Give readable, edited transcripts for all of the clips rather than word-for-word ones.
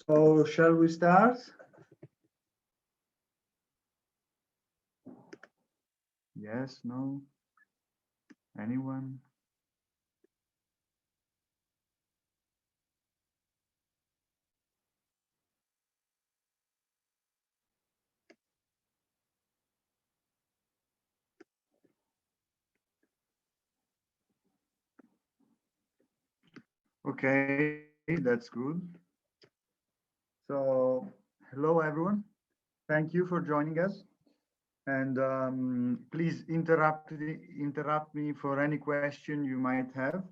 So shall we start? Yes, no? Anyone? Okay, that's good. So, hello everyone. Thank you for joining us. And please interrupt me for any question you might have.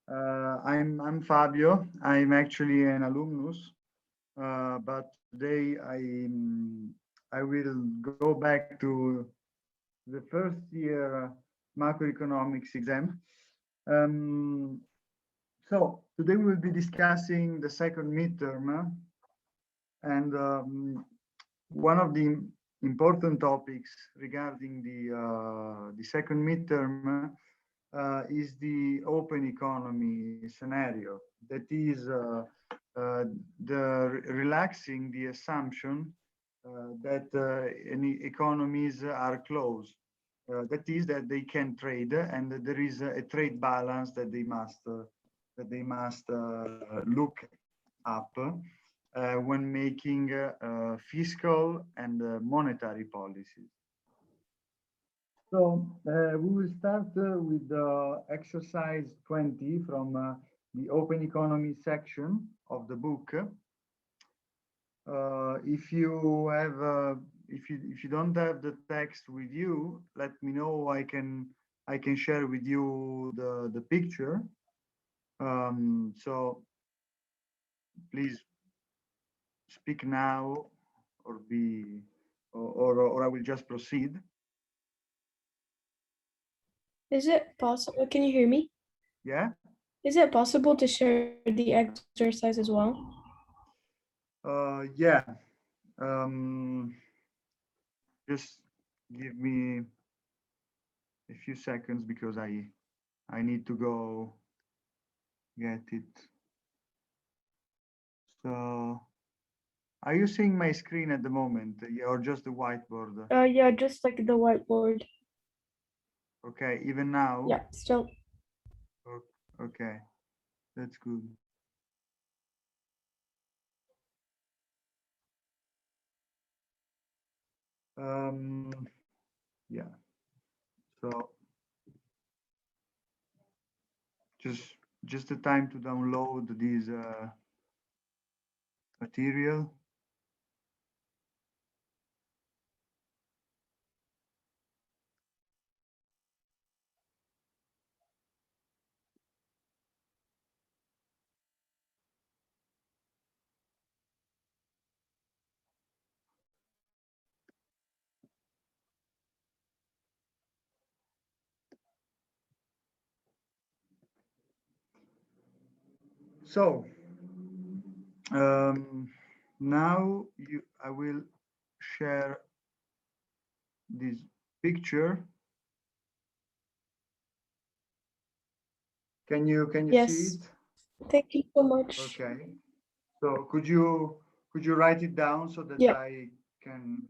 I'm Fabio. I'm actually an alumnus, but today I will go back to the first year macroeconomics exam. So today we will be discussing the second midterm, and one of the important topics regarding the second midterm is the open economy scenario. That is relaxing the assumption that any economies are closed. That is that they can trade and that there is a trade balance that they must look up when making fiscal and monetary policies. So we will start with exercise 20 from the open economy section of the book. If you have, if you don't have the text with you, let me know. I can share with you the picture. So please speak now, or I will just proceed. Is it possible? Can you hear me? Yeah. Is it possible to share the exercise as well? Yeah. Just give me a few seconds because I need to go get it. So, are you seeing my screen at the moment, or just the whiteboard? Yeah, just like the whiteboard. Okay, even now? Yeah, still. Okay, that's good. Yeah. So just the time to download this material. So now I will share this picture. Can you Yes. see it? Thank you so much. Okay. So could you write it down so that Yeah. I can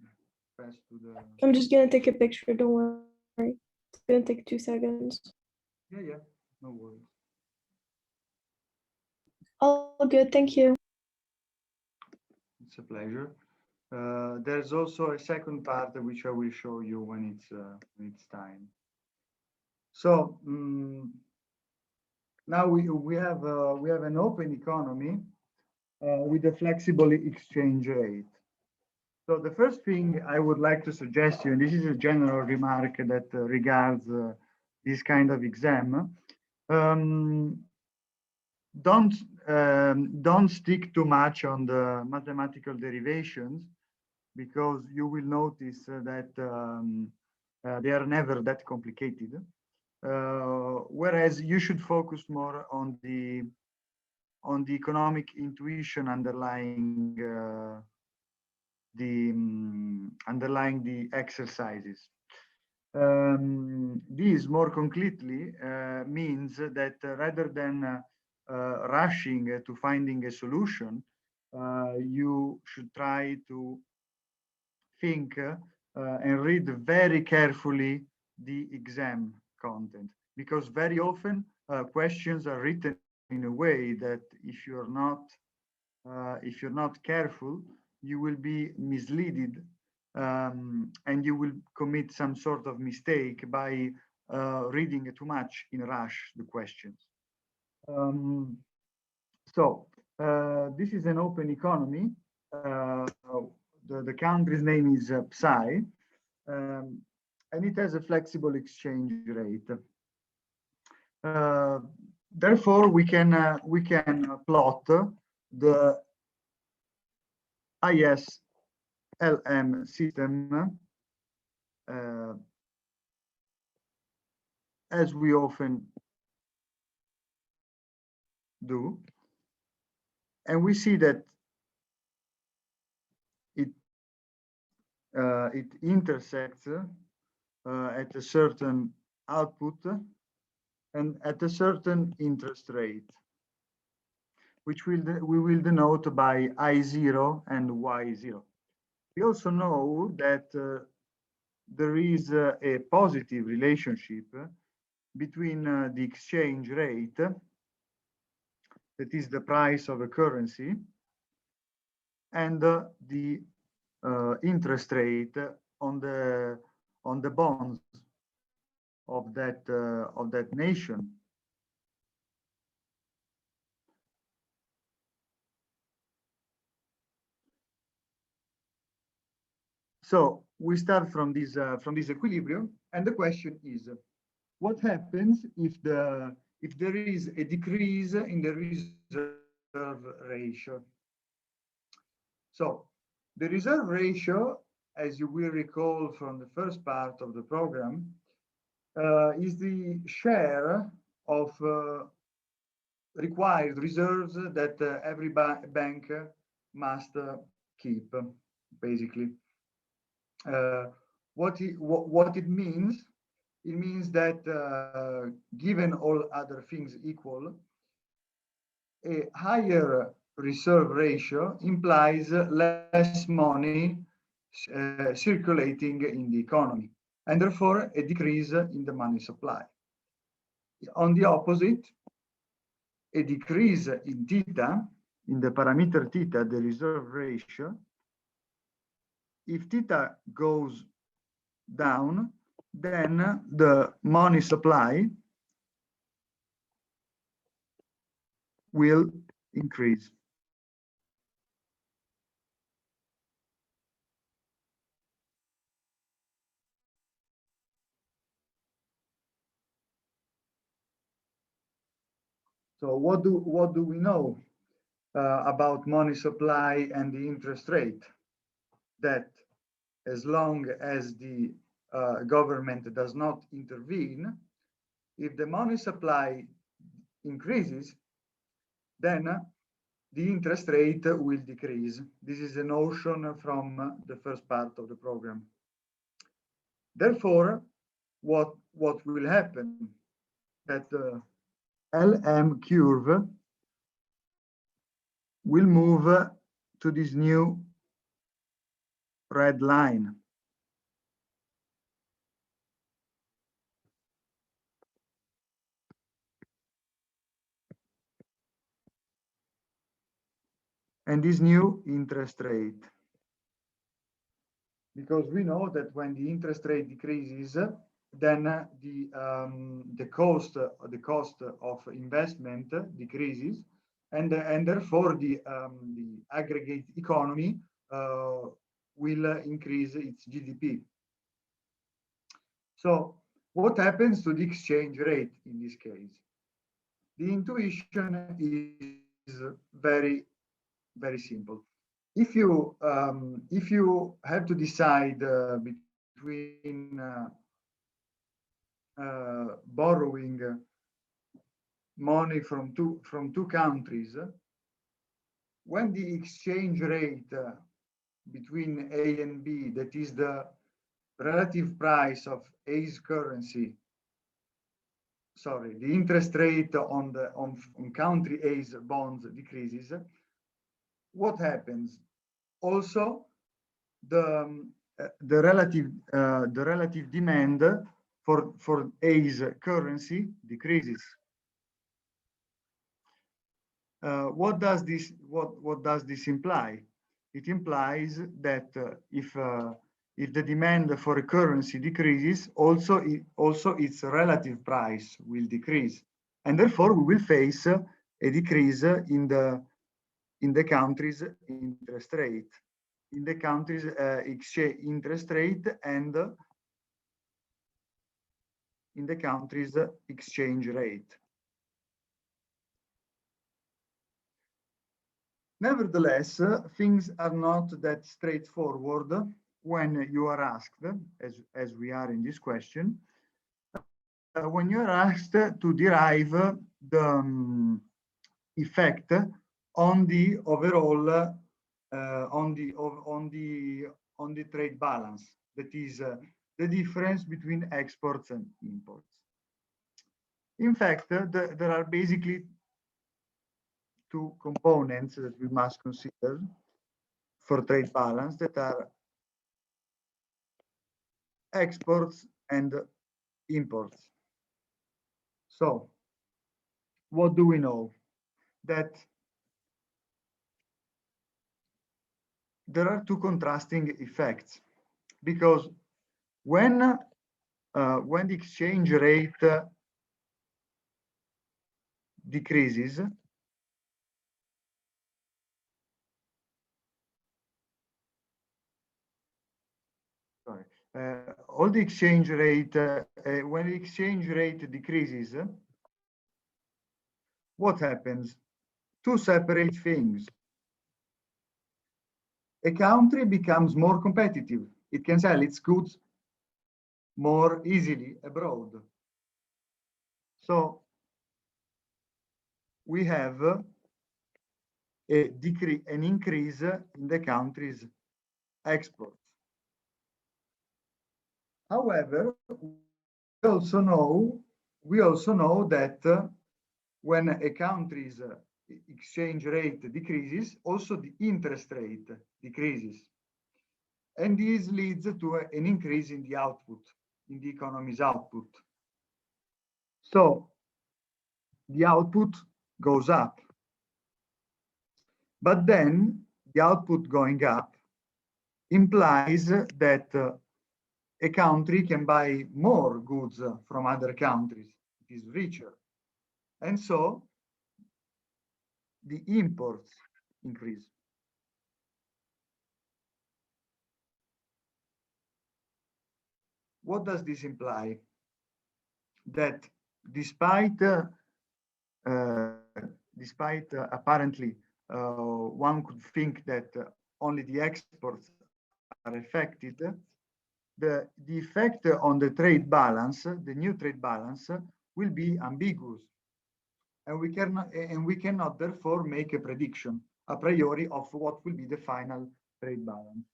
pass to the. I'm just gonna take a picture. Don't worry. It's gonna take 2 seconds. Yeah, no worries. All good. Thank you. It's a pleasure. There's also a second part which I will show you when it's time. So now we have an open economy with a flexible exchange rate. So the first thing I would like to suggest you, and this is a general remark that regards this kind of exam, don't stick too much on the mathematical derivations, because you will notice that they are never that complicated. Whereas you should focus more on the economic intuition underlying the exercises. This more concretely means that rather than rushing to finding a solution, you should try to think and read very carefully the exam content, because very often questions are written in a way that if you're not careful, you will be misleaded, and you will commit some sort of mistake by reading too much in rush the questions. This is an open economy. The country's name is Psy, and it has a flexible exchange rate. Therefore, we can plot the ISLM system as we often do, and we see that it intersects at a certain output and at a certain interest rate, which we will denote by I0 and Y0. We also know that there is a positive relationship between the exchange rate, that is the price of a currency, and the interest rate on the bonds of that nation. So we start from this equilibrium, and the question is, what happens if there is a decrease in the reserve ratio? So the reserve ratio, as you will recall from the first part of the program, is the share of required reserves that every bank must keep, basically. What it means? It means that given all other things equal, a higher reserve ratio implies less money circulating in the economy, and therefore a decrease in the money supply. On the opposite, a decrease in theta, in the parameter theta, the reserve ratio, if theta goes down, then the money supply will increase. So what do we know about money supply and the interest rate? That as long as the government does not intervene, if the money supply increases, then the interest rate will decrease. This is a notion from the first part of the program. Therefore, what will happen? That the LM curve will move to this new red line. And this new interest rate. Because we know that when the interest rate decreases, then the cost of investment decreases, and therefore the aggregate economy will increase its GDP. So what happens to the exchange rate in this case? The intuition is very, very simple. If you have to decide between borrowing money from two countries, when the exchange rate between A and B, that is the relative price of A's currency, sorry, the interest rate on country A's bonds decreases, what happens? Also, the relative demand for A's currency decreases. What does this imply? It implies that if the demand for a currency decreases, also its relative price will decrease, and therefore we will face a decrease in the country's interest rate, in the country's exchange interest rate, and in the country's exchange rate. Nevertheless, things are not that straightforward when you are asked, as we are in this question, when you are asked to derive the effect on the overall on the trade balance, that is the difference between exports and imports. In fact, there are basically two components that we must consider for trade balance, that are exports and imports. So what do we know? That there are two contrasting effects, because when the exchange rate decreases, all the exchange rate, when the exchange rate decreases, what happens? Two separate things. A country becomes more competitive. It can sell its goods more easily abroad. So we have an increase in the country's exports. However, we also know that when a country's exchange rate decreases, also the interest rate decreases. And this leads to an increase in the output, in the economy's output. So the output goes up. But then the output going up implies that a country can buy more goods from other countries. It is richer. And so the imports increase. What does this imply? That despite apparently one could think that only the exports are affected, the effect on the trade balance, the new trade balance, will be ambiguous, and we cannot therefore make a prediction a priori of what will be the final trade balance.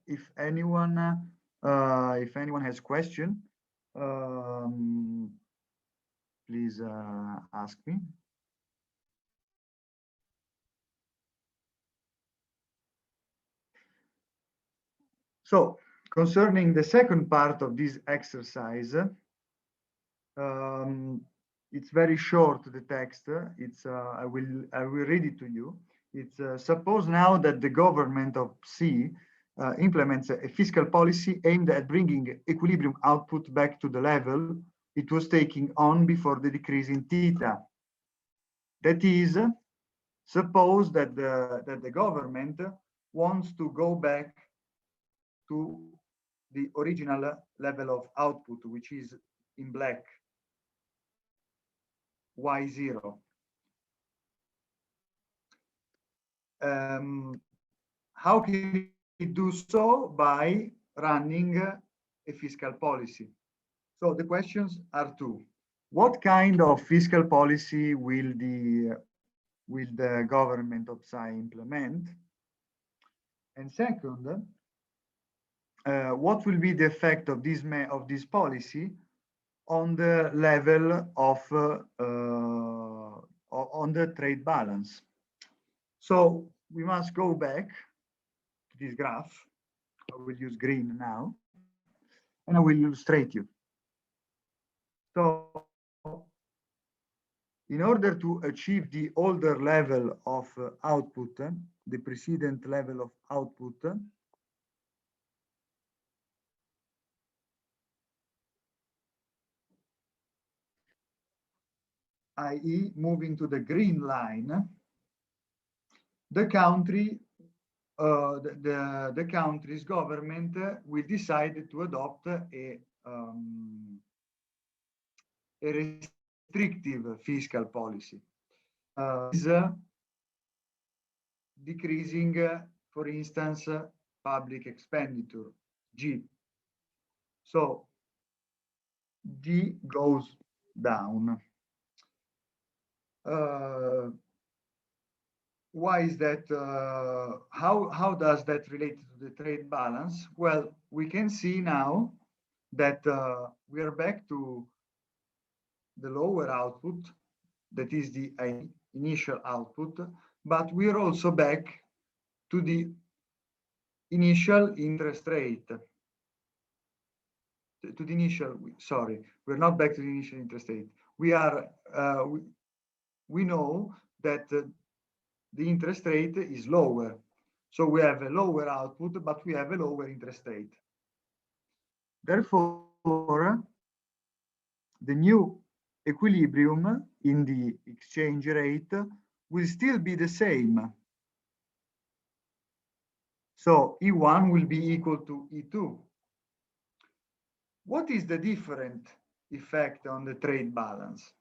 If anyone has question, please ask me. So concerning the second part of this exercise, it's very short, the text. It's I will read it to you. It's suppose now that the government of C implements a fiscal policy aimed at bringing equilibrium output back to the level it was taking on before the decrease in theta. That is, suppose that the government wants to go back to the original level of output, which is in black, Y0. How can it do so? By running a fiscal policy. So the questions are two. What kind of fiscal policy will the government of Psy implement? And second, what will be the effect of this policy on the level of on the trade balance. So we must go back to this graph. I will use green now, and I will illustrate you. So in order to achieve the older level of output, the precedent level of output, i.e. moving to the green line, the country, the country's government will decide to adopt a restrictive fiscal policy. Is decreasing, for instance, public expenditure, G. So G goes down. Why is that? How does that relate to the trade balance? Well, we can see now that we are back to the lower output, that is the initial output, but we are also back to the initial interest rate. To the initial, sorry, we're not back to the initial interest rate. We are, we know that the interest rate is lower. So we have a lower output, but we have a lower interest rate. Therefore, the new equilibrium in the exchange rate will still be the same. So E1 will be equal to E2. What is the different effect on the trade balance?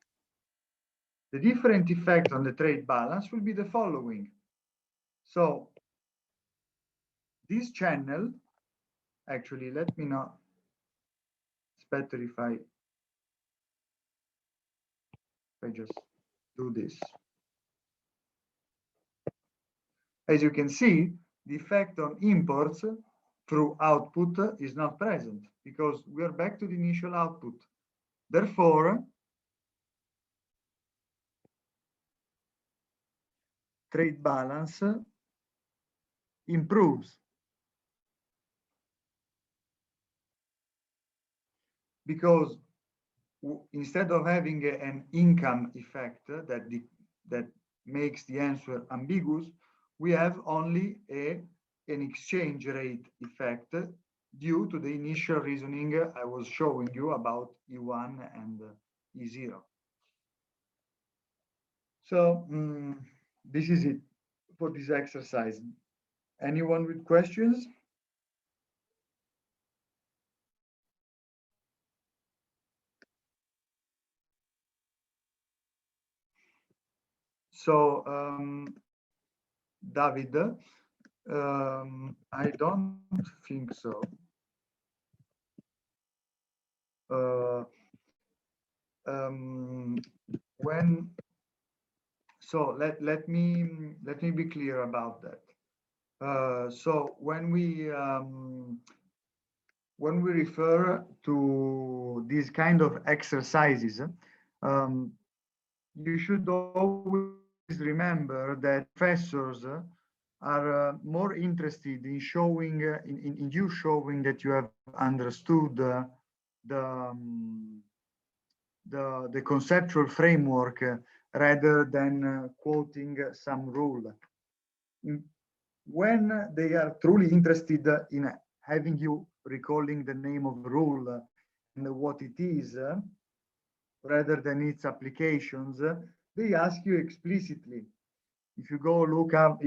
The different effect on the trade balance will be the following. So this channel, actually, let me know. It's better if I just do this. As you can see, the effect on imports through output is not present because we are back to the initial output. Therefore, trade balance improves because instead of having an income effect that makes the answer ambiguous, we have only an exchange rate effect due to the initial reasoning I was showing you about E1 and E0. So this is it for this exercise. Anyone with questions? So David, I don't think so. When so let me be clear about that. So when we refer to these kind of exercises, you should always remember that professors are more interested in showing in you showing that you have understood the conceptual framework rather than quoting some rule. When they are truly interested in having you recalling the name of the rule and what it is, rather than its applications, they ask you explicitly. If you go look up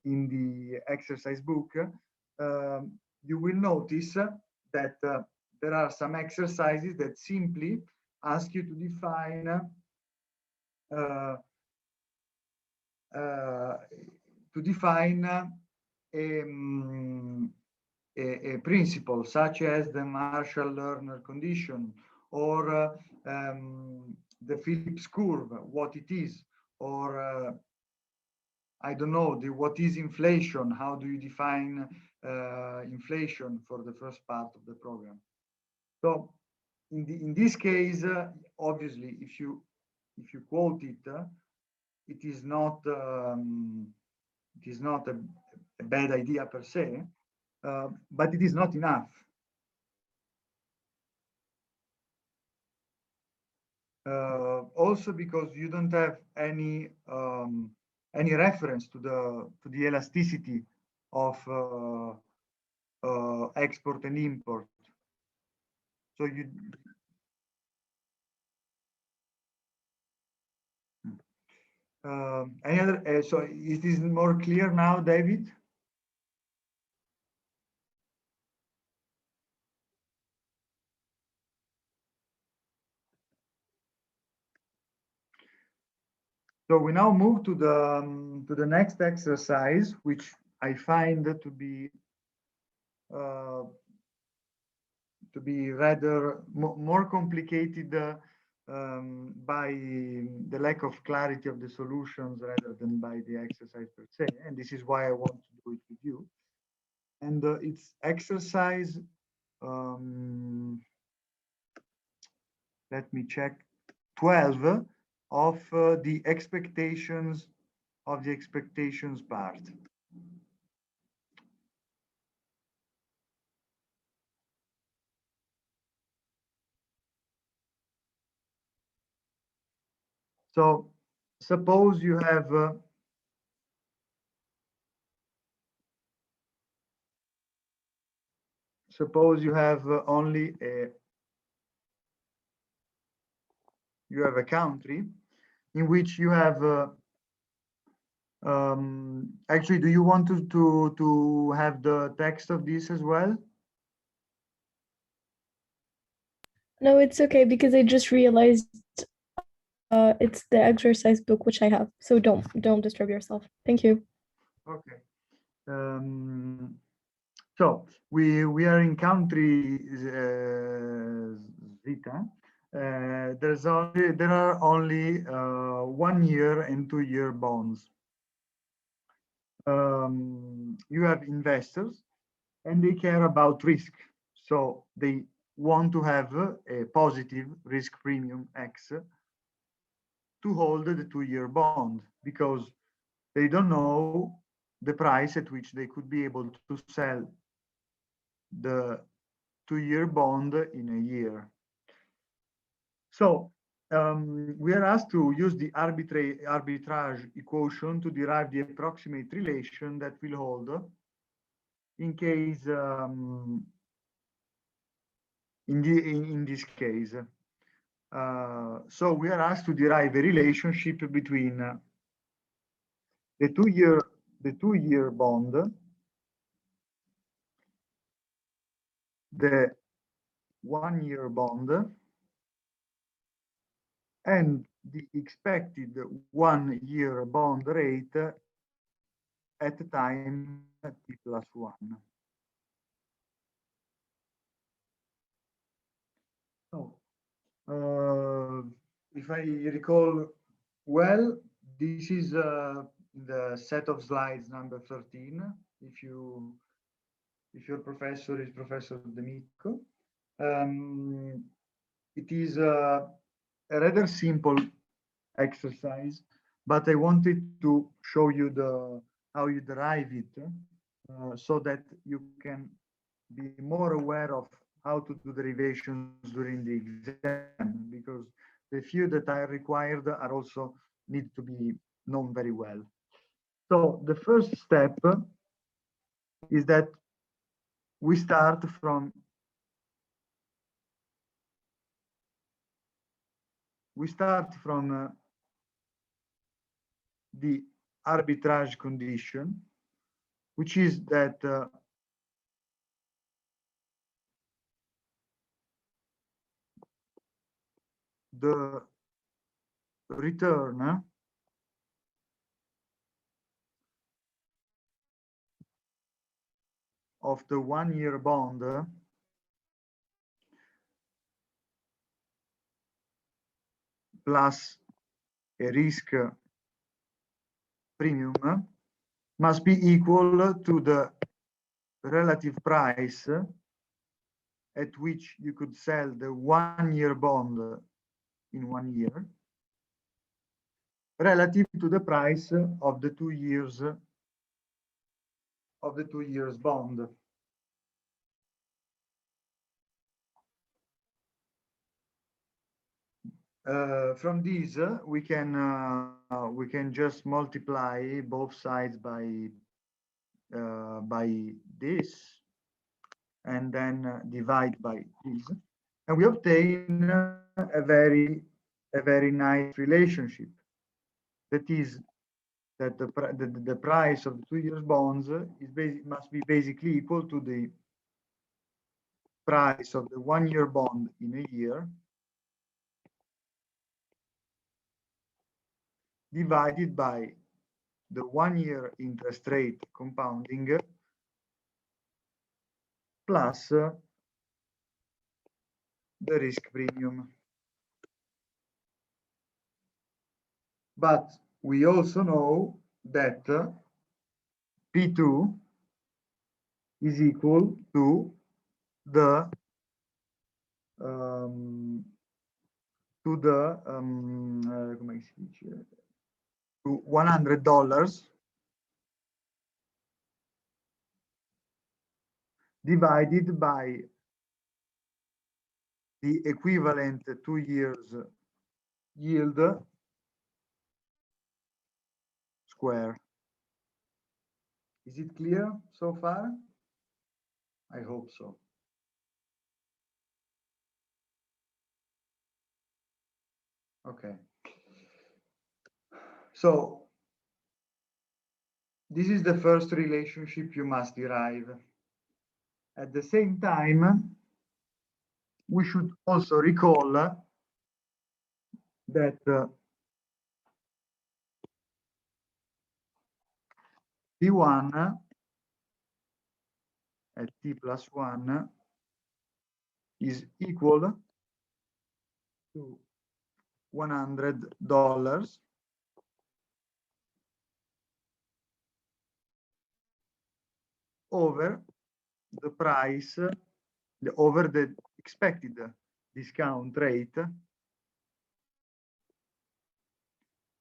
in the exercise book, you will notice that there are some exercises that simply ask you to define a principle, such as the Marshall-Lerner condition or the Phillips curve, what it is, or I don't know, what is inflation? How do you define inflation for the first part of the program? So in this case, obviously, if you quote it, it is not a bad idea per se, but it is not enough. Also because you don't have any reference to the elasticity of export and import. So you any other? So it is more clear now, David? So we now move to the next exercise, which I find to be rather more complicated by the lack of clarity of the solutions rather than by the exercise per se. And this is why I want to do it with you. And it's exercise, let me check, 12 of the expectations part. So suppose you have only a country in which you have actually, do you want to have the text of this as well? No, it's okay because I just realized it's the exercise book which I have. So don't disturb yourself. Thank you. Okay. So we are in country Zeta. There are only 1 year and 2 year bonds. You have investors and they care about risk. So they want to have a positive risk premium X to hold the 2 year bond because they don't know the price at which they could be able to sell the 2 year bond in a year. So we are asked to use the arbitrage equation to derive the approximate relation that will hold in case in this case. So we are asked to derive a relationship between the 2 year bond, the 1 year bond, and the expected 1 year bond rate at the time t+1. So, if I recall well, this is the set of slides number 13. If your professor is Professor D'Amico, it is a rather simple exercise, but I wanted to show you how you derive it, so that you can be more aware of how to do derivations during the exam, because the few that are required are also need to be known very well. So the first step is that we start from the arbitrage condition, which is that the return of the 1 year bond plus a risk premium must be equal to the relative price at which you could sell the 1-year bond in 1 year relative to the price of the 2 years bond. From this, we can just multiply both sides by this, and then divide by this, and we obtain a very nice relationship. That is that the price of the 2 years bonds must be basically equal to the price of the 1-year bond in a year divided by the 1-year interest rate compounding plus the risk premium. But we also know that P2 is equal to the come si dice, to $100 divided by the equivalent 2 years yield square. Is it clear so far? I hope so. Okay. So this is the first relationship you must derive. At the same time, we should also recall that P1 at T plus 1 is equal to $100 over the price, over the expected discount rate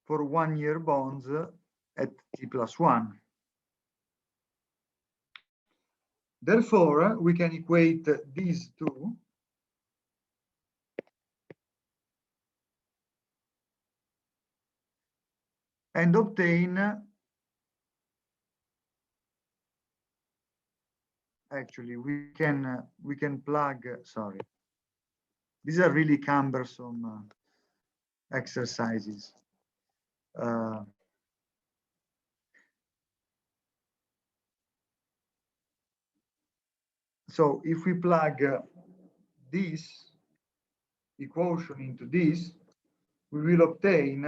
for 1-year bonds at T plus 1. Therefore, we can equate these two and obtain, actually we can plug, sorry, these are really cumbersome exercises. So if we plug this equation into this, we will obtain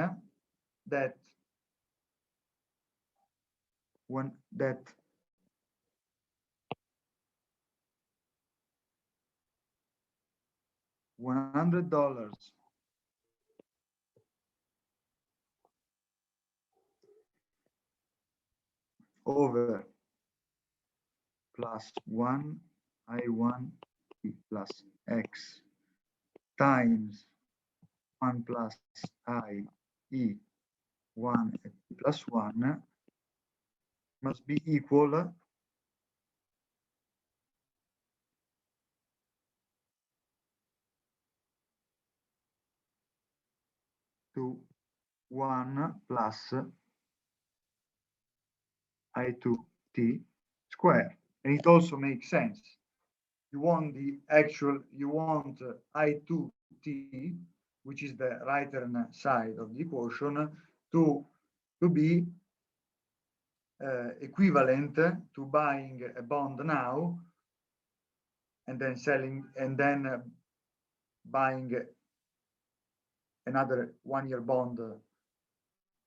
that $100 over plus 1 I1 plus X times 1 plus I E 1 at T plus 1 must be equal to 1 plus I2T square. And it also makes sense. You want the actual, you want I2T, which is the right-hand side of the equation, to be equivalent to buying a bond now and then selling, and then buying another 1-year bond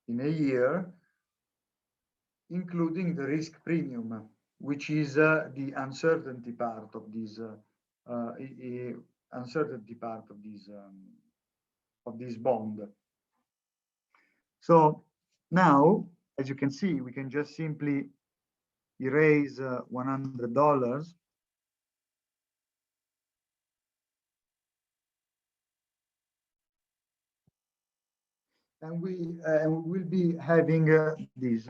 in a year, including the risk premium, which is the uncertainty part of this bond. So now, as you can see, we can just simply erase $100 And we will be having this.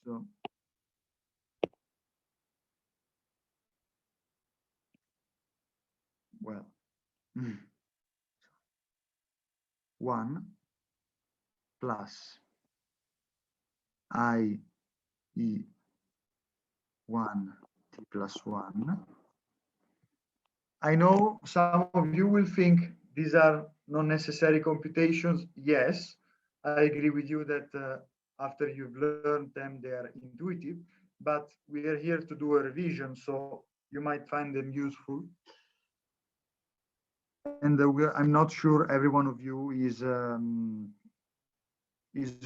So well, 1 plus I E 1 t plus 1. I know some of you will think these are not necessary computations. Yes, I agree with you that after you've learned them, they are intuitive, but we are here to do a revision, so you might find them useful. And I'm not sure every one of you is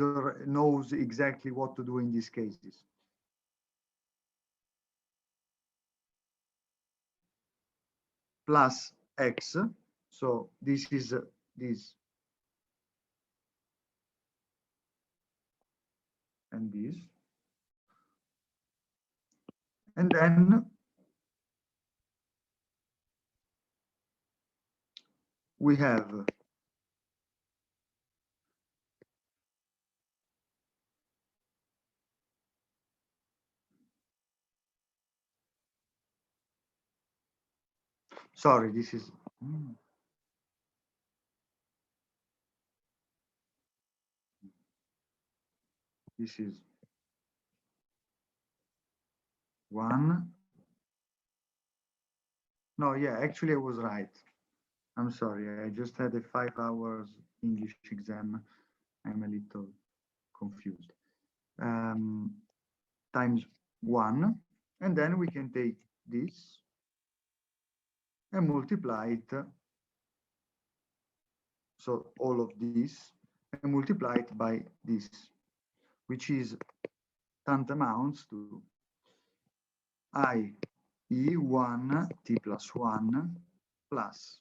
or knows exactly what to do in these cases. Plus x, so this is this and this, and then we have sorry, this is this is 1. No, yeah, actually I was right. I'm sorry, I just had a 5 hours English exam. I'm a little confused. Times 1, and then we can take this and multiply it. So all of this and multiply it by this, which is tantamounts to I E1 t plus 1 plus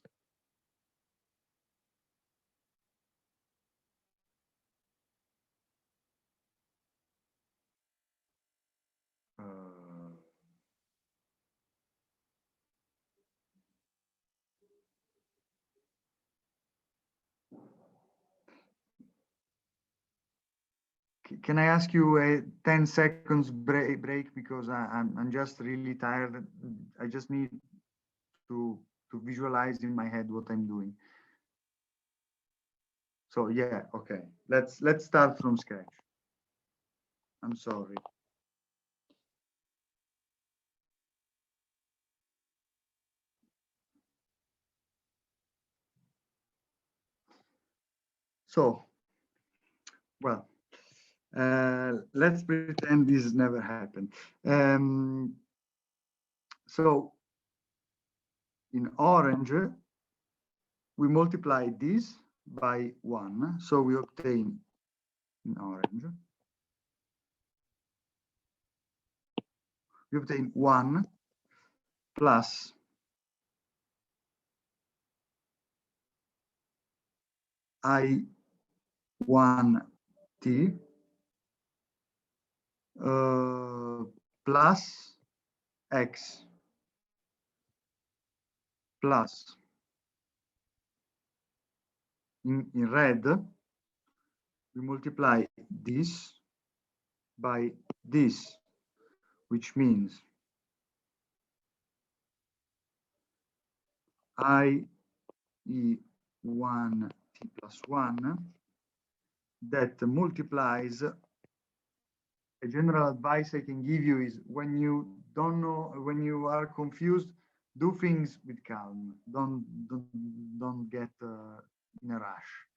can I ask you a 10 seconds break because I'm just really tired. I just need to visualize in my head what I'm doing. So yeah, okay. Let's start from scratch. I'm sorry. So, well, let's pretend this never happened. So in orange, we multiply this by 1. So we obtain in orange, we obtain 1 plus I1t plus x plus in red, we multiply this by this, which means I E1 t plus 1 that multiplies. A general advice I can give you is when you don't know, when you are confused, do things with calm. Don't get in a rush.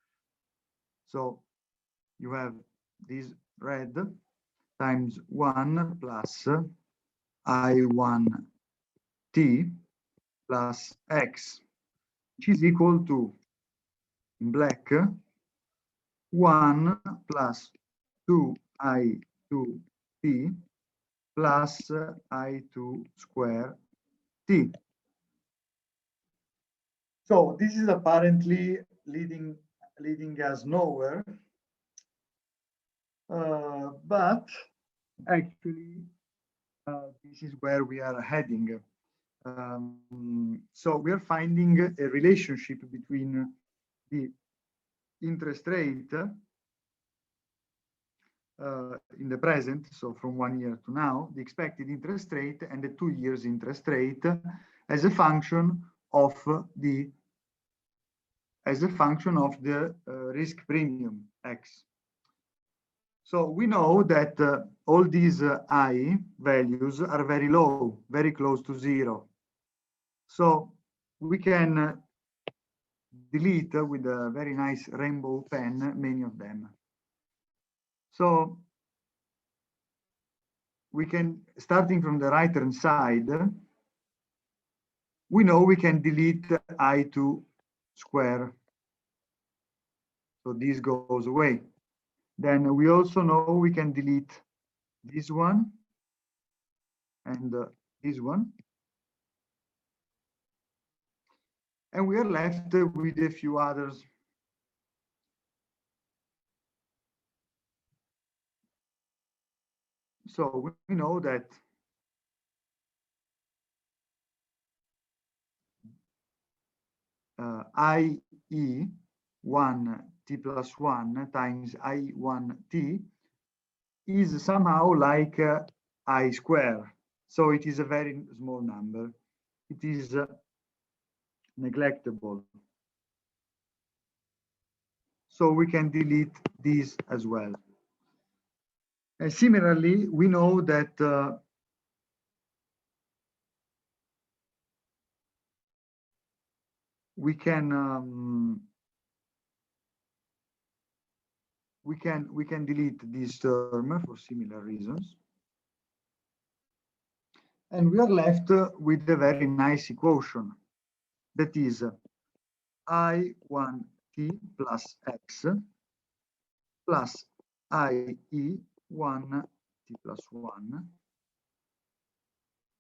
So you have this red times 1 plus I1t plus x, which is equal to, in black, 1 plus 2i2t plus I2 square t. So this is apparently leading us nowhere, but actually this is where we are heading. So we are finding a relationship between the interest rate in the present, so from 1 year to now, the expected interest rate and the 2 years interest rate as a function of the risk premium X. So we know that all these I values are very low, very close to zero. So we can delete with a very nice rainbow pen many of them. So we can, starting from the right hand side, we know we can delete I2 square. So this goes away. Then we also know we can delete this one and this one. And we are left with a few others. So we know that IE1 t plus 1 times I1 t is somehow like I square. So it is a very small number. It is neglectable. So we can delete this as well. And similarly, we know that we can delete this term for similar reasons. And we are left with a very nice equation that is I1t plus x plus IE1 t plus 1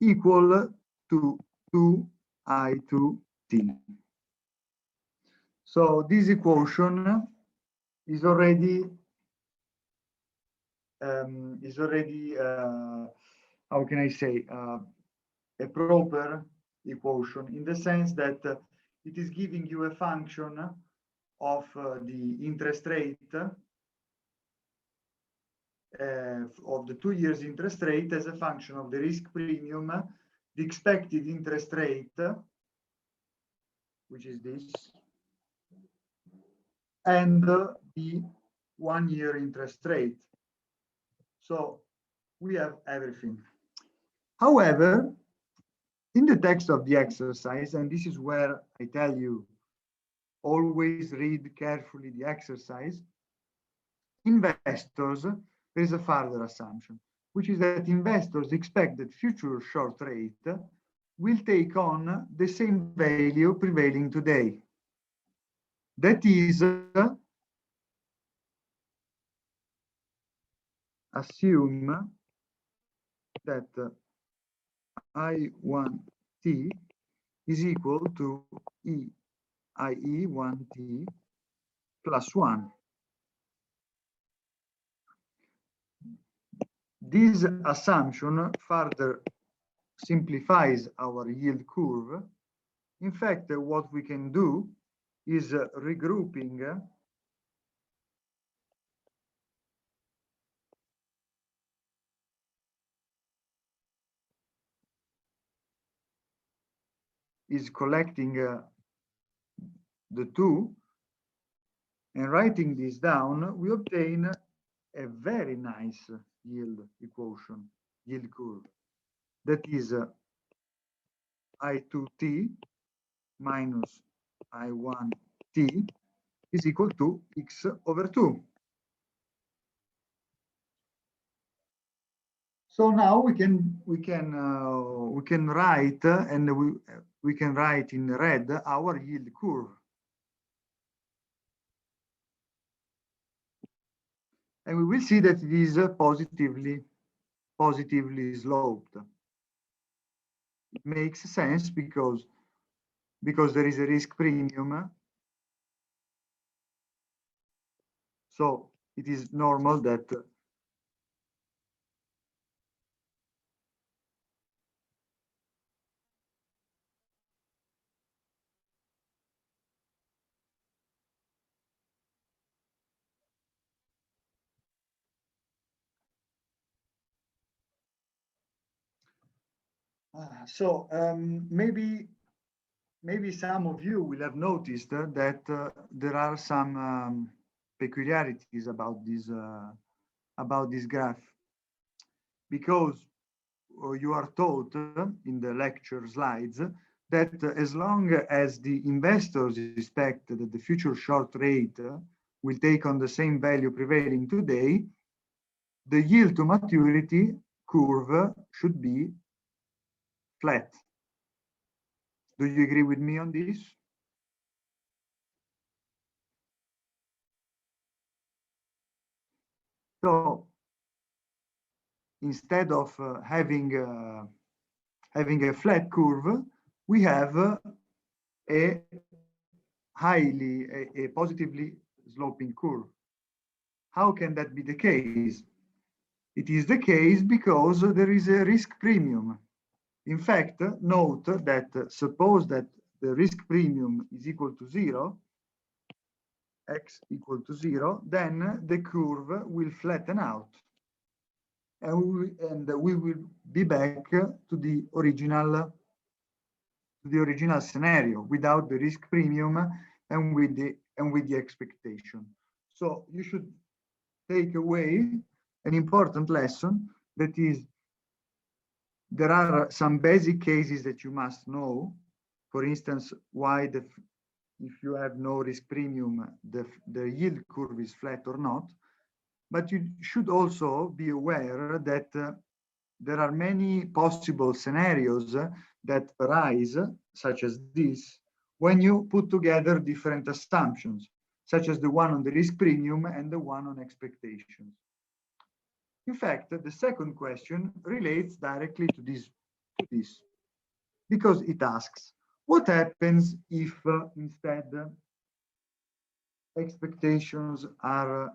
equal to 2I2t. So this equation is already how can I say, a proper equation in the sense that it is giving you a function of the interest rate of the 2 years interest rate as a function of the risk premium, the expected interest rate, which is this, and the 1 year interest rate. So we have everything. However, in the text of the exercise, and this is where I tell you, always read carefully the exercise, investors, there is a further assumption, which is that investors expect that future short rate will take on the same value prevailing today. That is, assume that I1t is equal to IE1t plus 1. This assumption further simplifies our yield curve. In fact, what we can do is regrouping is collecting the two and writing this down, we obtain a very nice yield equation, yield curve. That is I2t minus I1t is equal to x over 2. So now we can write and we can write in red our yield curve. And we will see that it is positively sloped. It makes sense because there is a risk premium. So it is normal that Maybe some of you will have noticed that there are some peculiarities about this graph, because you are taught in the lecture slides that as long as the investors expect that the future short rate will take on the same value prevailing today, the yield to maturity curve should be flat. Do you agree with me on this? So instead of having a flat curve, we have a positively sloping curve. How can that be the case? It is the case because there is a risk premium. In fact, note that suppose that the risk premium is equal to 0, x equal to 0, then the curve will flatten out, and we will be back to the original scenario without the risk premium and with the expectation. So you should take away an important lesson, that is, there are some basic cases that you must know. For instance, why if you have no risk premium, the yield curve is flat or not. But you should also be aware that there are many possible scenarios that arise, such as this, when you put together different assumptions, such as the one on the risk premium and the one on expectations. In fact, the second question relates directly to this, because it asks, what happens if instead expectations are,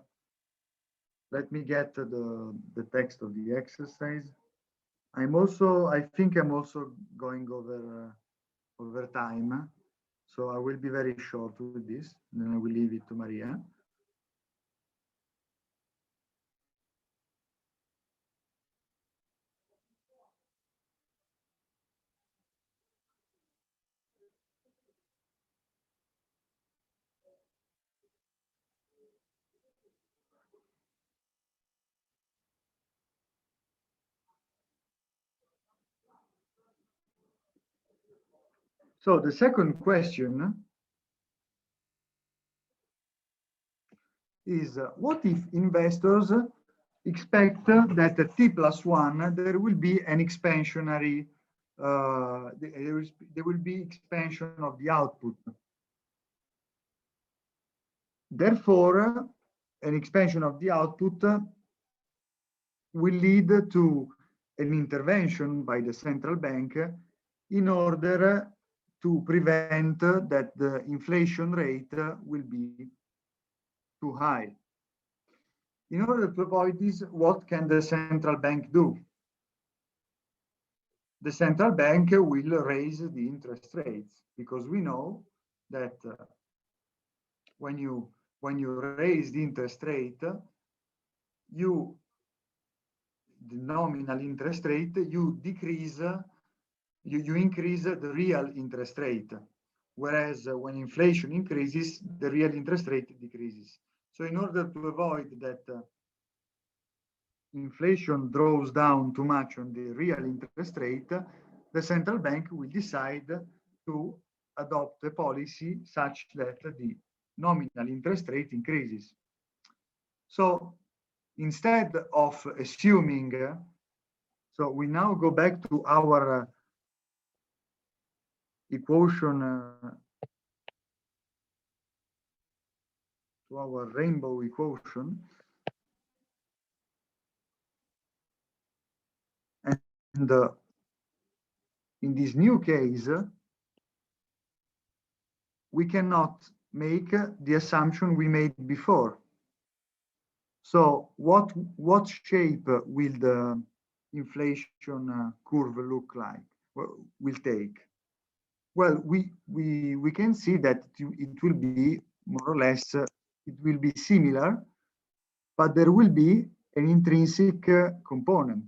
let me get the text of the exercise. I think I'm also going over time, so I will be very short with this, then I will leave it to Maria. So the second question is, what if investors expect that at T+1 there will be an expansionary, there will be expansion of the output. Therefore, an expansion of the output will lead to an intervention by the central bank in order to prevent that the inflation rate will be too high. In order to avoid this, what can the central bank do? The central bank will raise the interest rates, because we know that when you raise the interest rate, the nominal interest rate, you increase the real interest rate, whereas when inflation increases, the real interest rate decreases. So in order to avoid that inflation draws down too much on the real interest rate, the central bank will decide to adopt a policy such that the nominal interest rate increases. So instead of assuming, so we now go back to our equation, to our rainbow equation. And in this new case, we cannot make the assumption we made before. So what shape will the inflation curve look like, will take? Well, we can see that it will be more or less, it will be similar, but there will be an intrinsic component.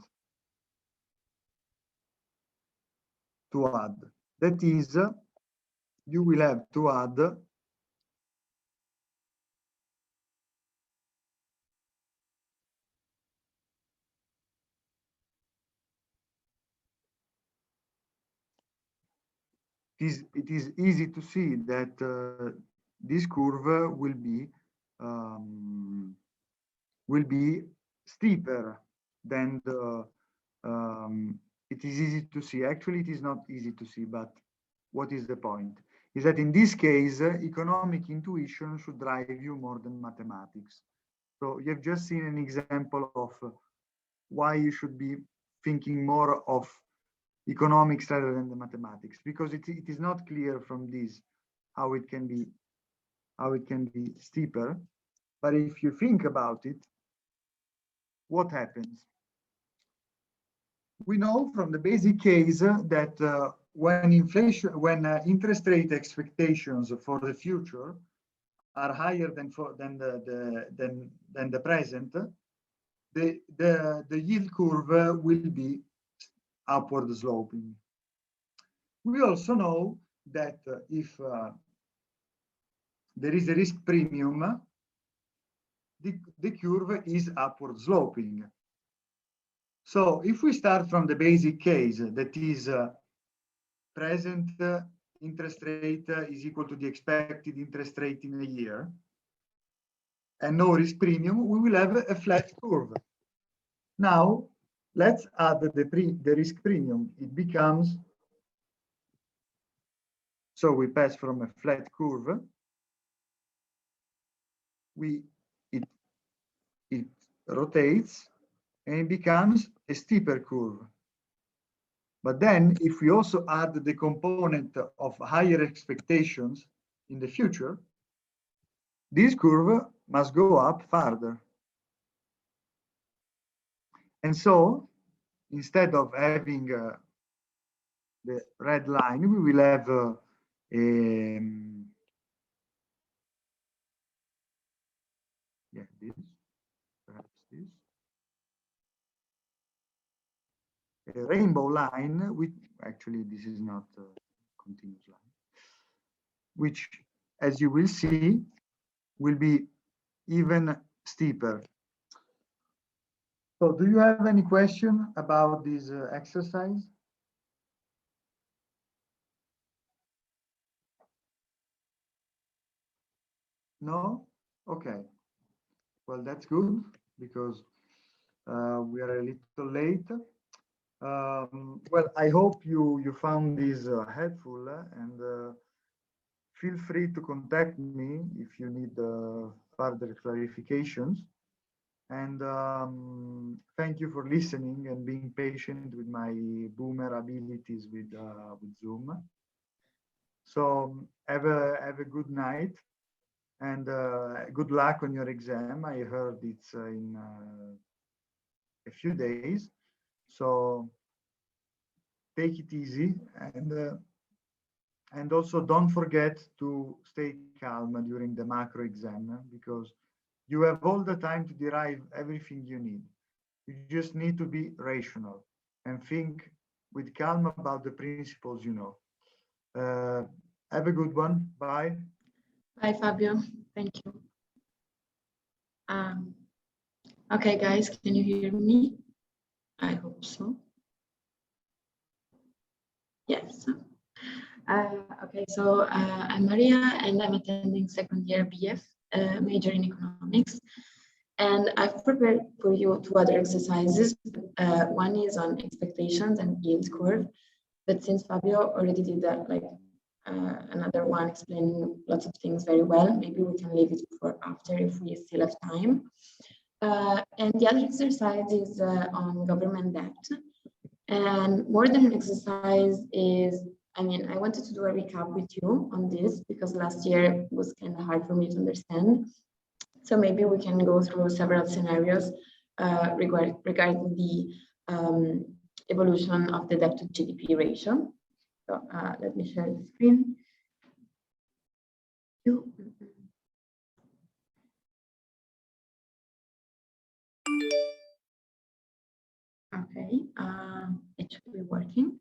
to add. That is, you will have to add it is easy to see that this curve will be steeper than the it is easy to see. Actually, it is not easy to see, but what is the point? Is that in this case, economic intuition should drive you more than mathematics. So you have just seen an example of why you should be thinking more of economics rather than the mathematics, because it is not clear from this how it can be steeper. But if you think about it, what happens? We know from the basic case that when interest rate expectations for the future are higher than the present, the yield curve will be upward sloping. We also know that if there is a risk premium, the curve is upward sloping. So if we start from the basic case, that is present interest rate is equal to the expected interest rate in a year, and no risk premium, we will have a flat curve. Now, let's add the risk premium. It becomes, so we pass from a flat curve, it rotates, and it becomes a steeper curve. But then if we also add the component of higher expectations in the future, this curve must go up further. And so instead of having the red line, we will have perhaps this. A rainbow line, which actually this is not a continuous line, which, as you will see, will be even steeper. So do you have any question about this exercise? No? Okay. Well, that's good, because we are a little late. Well, I hope you found this helpful, and feel free to contact me if you need further clarifications. And thank you for listening and being patient with my boomer abilities with Zoom. So have a good night, and good luck on your exam. I heard it's in a few days. So take it easy, and also don't forget to stay calm during the macro exam, because you have all the time to derive everything you need. You just need to be rational and think with calm about the principles you know. Have a good one. Bye. Bye, Fabio. Thank you. Okay, guys, can you hear me? I hope so. Yes. Okay, so I'm Maria, and I'm attending second year BF, major in economics. And I've prepared for you two other exercises. One is on expectations and yield curve. But since Fabio already did that, like another one explaining lots of things very well, maybe we can leave it for after if we still have time. And the other exercise is on government debt. And more than an exercise is, I mean, I wanted to do a recap with you on this because last year was kind of hard for me to understand. So maybe we can go through several scenarios regarding the evolution of the debt to GDP ratio. So let me share the screen. Okay, it should be working.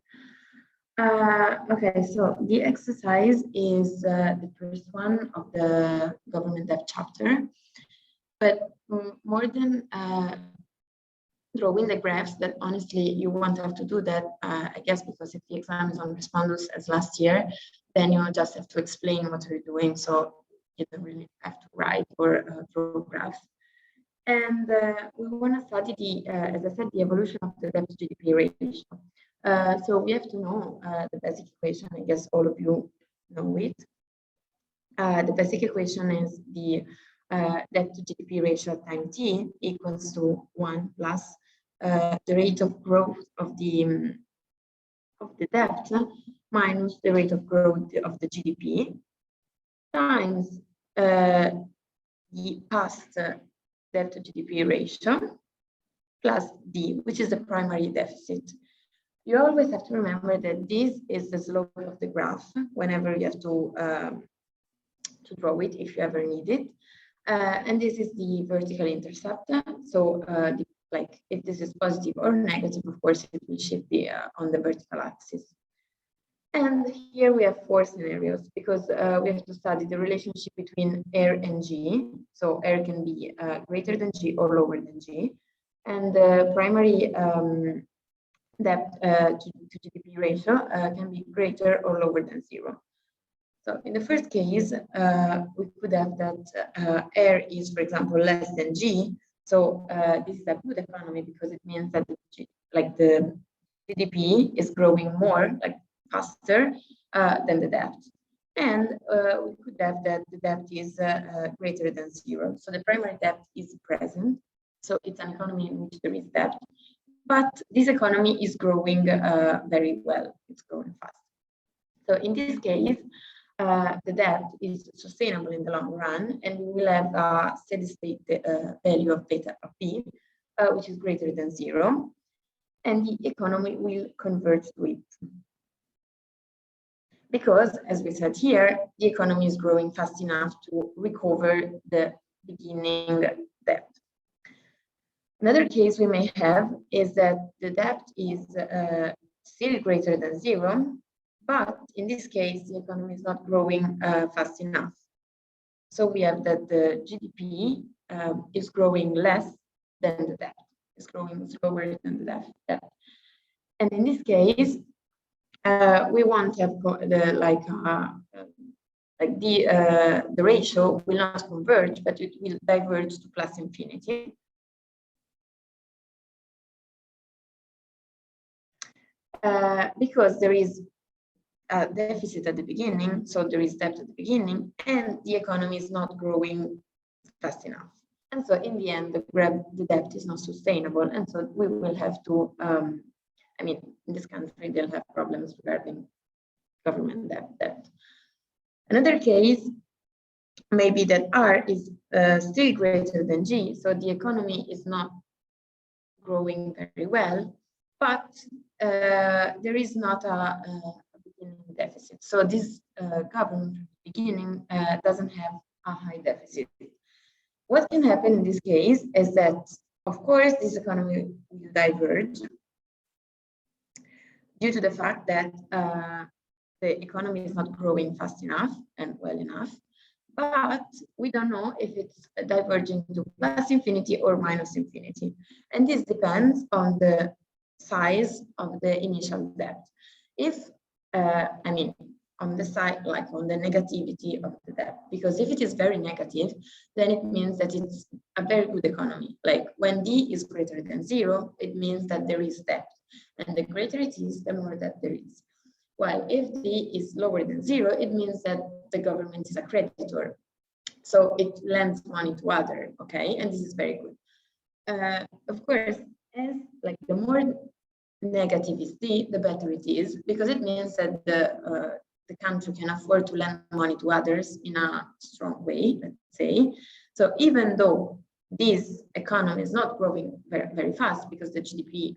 Okay, so the exercise is the first one of the government debt chapter, but more than drawing the graphs, that honestly you won't have to do that, I guess, because if the exam is on Respondus as last year, then you just have to explain what you're doing, so you don't really have to write or draw graphs. And we want to study the, as I said, the evolution of the debt to GDP ratio. So we have to know the basic equation. I guess all of you know it. The basic equation is the debt to GDP ratio time t equals to 1 plus the rate of growth of the debt minus the rate of growth of the GDP times the past debt to GDP ratio plus D, which is the primary deficit. You always have to remember that this is the slope of the graph whenever you have to draw it, if you ever need it. And this is the vertical intercept. So like if this is positive or negative, of course, it will shift the, on the vertical axis. And here we have 4 scenarios because we have to study the relationship between R and G. So R can be greater than G or lower than G. And the primary debt to GDP ratio can be greater or lower than 0. So in the first case, we could have that R is, for example, less than G. So this is a good economy because it means that the GDP is growing more, like faster than the debt. And we could have that the debt is greater than 0. So the primary debt is present. So it's an economy in which there is debt. But this economy is growing very well. It's growing fast. So in this case, the debt is sustainable in the long run, and we will have a steady state value of beta of B, which is greater than 0, and the economy will converge to it. Because, as we said here, the economy is growing fast enough to recover the beginning debt. Another case we may have is that the debt is still greater than 0, but in this case, the economy is not growing fast enough. So we have that the GDP is growing less than the debt, is growing slower than the debt. And in this case, we want to have the ratio will not converge, but it will diverge to plus infinity. Because there is a deficit at the beginning, so there is debt at the beginning, and the economy is not growing fast enough. And so in the end, the debt is not sustainable, and so we will have to, I mean, in this country, they'll have problems regarding government debt. Another case may be that R is still greater than G, so the economy is not growing very well, but there is not a beginning deficit. So this government beginning doesn't have a high deficit. What can happen in this case is that, of course, this economy will diverge due to the fact that the economy is not growing fast enough and well enough, but we don't know if it's diverging to plus infinity or minus infinity. And this depends on the size of the initial debt. If, I mean, on the side, like on the negativity of the debt, because if it is very negative, then it means that it's a very good economy. Like when D is greater than 0, it means that there is debt. And the greater it is, the more debt there is. While if D is lower than 0, it means that the government is a creditor. So it lends money to others, okay? And this is very good. Of course, as like the more negative is D, the better it is, because it means that the country can afford to lend money to others in a strong way, let's say. So even though this economy is not growing very, very fast because the GDP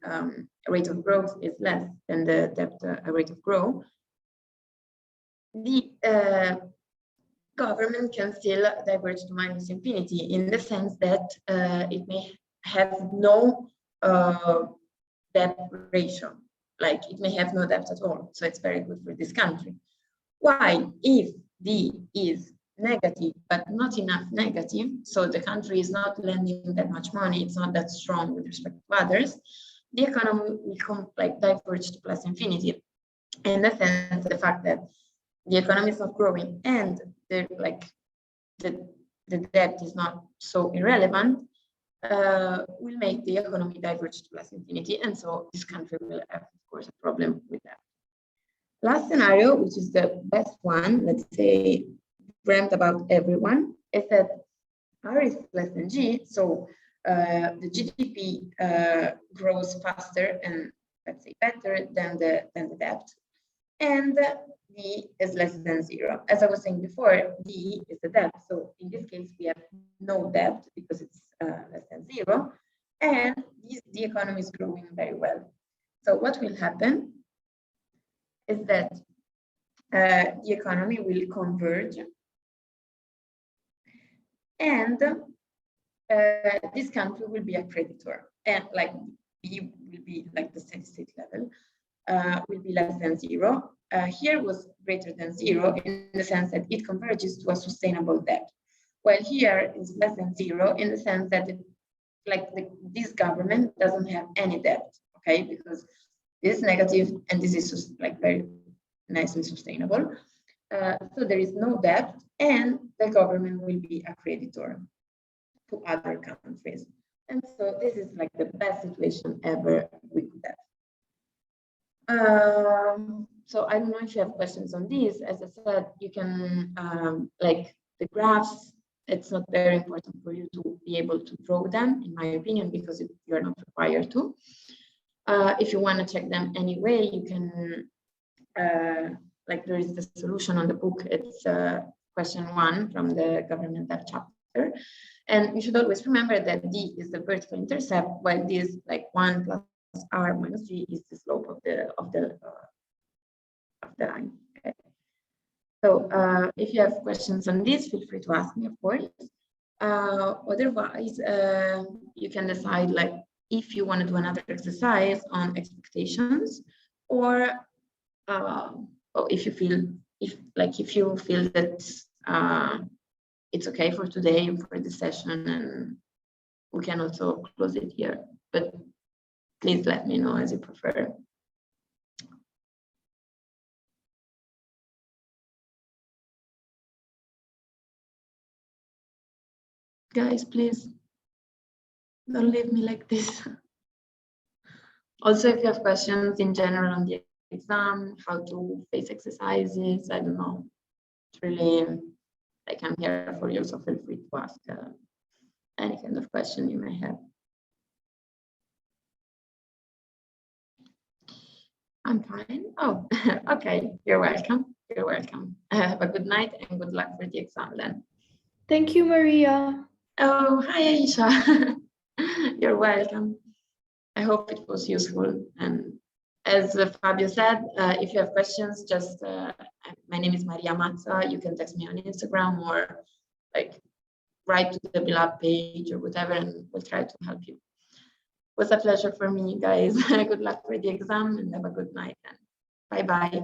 rate of growth is less than the debt rate of growth, the government can still diverge to minus infinity in the sense that it may have no debt ratio. like it may have no debt at all. So it's very good for this country. Why? If D is negative, but not enough negative, so the country is not lending that much money, it's not that strong with respect to others, the economy will come like diverge to plus infinity. In the sense, the fact that the economy is not growing and the debt is not so irrelevant, will make the economy diverge to plus infinity, and so this country will have, of course, a problem with that. Last scenario, which is the best one, let's say, dreamt about everyone, is that R is less than G, so the GDP grows faster and, let's say, better than the debt, and D is less than 0. As I was saying before, D is the debt, so in this case we have no debt because it's less than 0, and the economy is growing very well. So what will happen is that the economy will converge, and this country will be a creditor, and like B will be like the steady state level, will be less than 0. Here was greater than 0 in the sense that it converges to a sustainable debt, while here is less than 0 in the sense that this government doesn't have any debt, okay, because this is negative and this is just like very nicely sustainable. So there is no debt, and the government will be a creditor to other countries. And so this is like the best situation ever we could have. So I don't know if you have questions on this. As I said, you can, like the graphs, it's not very important for you to be able to draw them, in my opinion, because you're not required to. If you want to check them anyway, you can, like there is the solution on the book. It's question 1 from the government debt chapter. And you should always remember that D is the vertical intercept, while this like 1 plus R minus G is the slope of the line. Okay. So if you have questions on this, feel free to ask me, of course. Otherwise, you can decide like if you want to do another exercise on expectations, or if you feel that it's okay for today and for this session, and we can also close it here. But please let me know as you prefer. Guys, please don't leave me like this. Also, if you have questions in general on the exam, how to face exercises, I don't know, it's really like I'm here for you, so feel free to ask any kind of question you may have. I'm fine. Oh, okay. You're welcome. You're welcome. Have a good night and good luck for the exam then. Thank you, Maria. Oh, hi, Aisha. You're welcome. I hope it was useful. And as Fabio said, if you have questions, just my name is Maria Mazza. You can text me on Instagram or like write to the ENG page or whatever, and we'll try to help you. It was a pleasure for me, guys. Good luck for the exam and have a good night. And bye-bye.